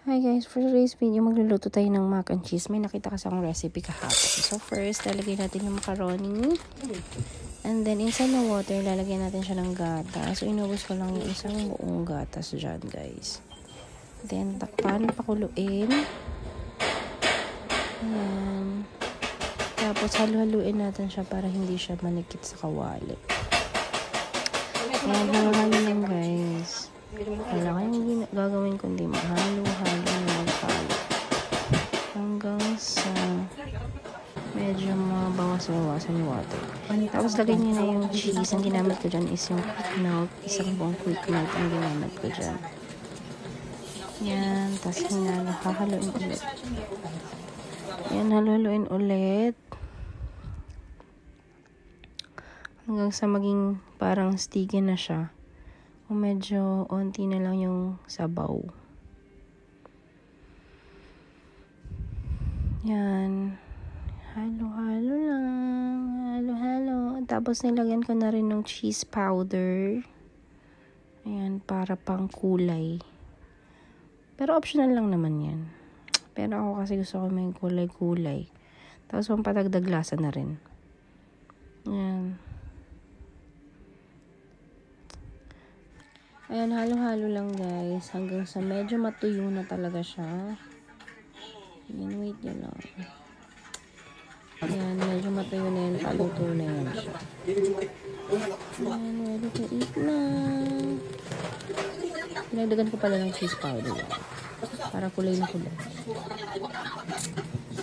Hi guys, for today's video, magluluto tayo ng mac and cheese. May nakita kasi akong recipe kahapon. So first, lalagay natin yung macaroni. And then, inside ng water, lalagyan natin siya ng gata. So, inubos ko lang yung isang buong gatas dyan, guys. Then, takpan, pakuluin. Ayan. Tapos, halu-haluin natin siya para hindi siya manikit sa kawali. Ayan, halo-halo lang, guys. Wala kayong gagawin kundi mahalo-halo hanggang sa medyo mabawas-bawasan yung water. Tapos lagay nyo na yung cheese. Ang ginamit ko dyan is yung quick melt. Isang buong quick melt ang ginamit ko dyan. Yan. Tapos hahaluin ulit. Yan, haluin ulit. Hanggang sa maging parang sticky na siya. O medyo onti na lang yung sabaw. Yan. Halo-halo lang. Halo-halo. Tapos nilagyan ko na rin ng cheese powder. Ayan, para pang kulay. Pero optional lang naman yan. Pero ako kasi gusto ko may kulay-kulay. Tapos pampatagdag lasa na rin. Ayan. Ayan, halo-halo lang guys. Hanggang sa medyo matuyo na talaga siya. Ayan, wait nyo lang. Ayan, medyo matuyo na yan. Paluto na yan siya. Ayan, ready to eat na. Pinagdagan ko pala ng cheese powder yan. Para kulay na kulay.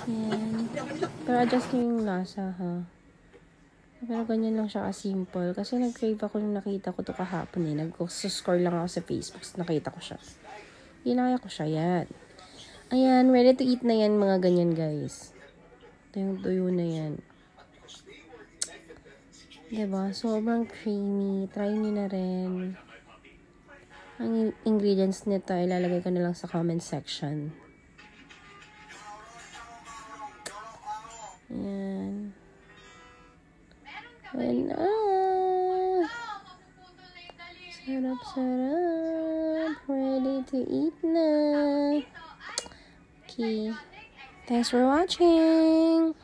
Ayan. Pero adjust nyo yung lasa ha. Pero ganyan lang siya ka-simple. Kasi nag-crave ako nung nakita ko to kahapon eh. Nag-score lang ako sa Facebook. Nakita ko siya. Ginaya ko siya. Yan. Ayan. Ready to eat na yan mga ganyan guys. Ito yung tuyo na yan. Diba? Sobrang creamy. Try nyo na rin. Ang ingredients nito ilalagay ko na lang sa comment section. Ayan. And, sarap-sarap. Ready to eat na. Okay. Thanks for watching.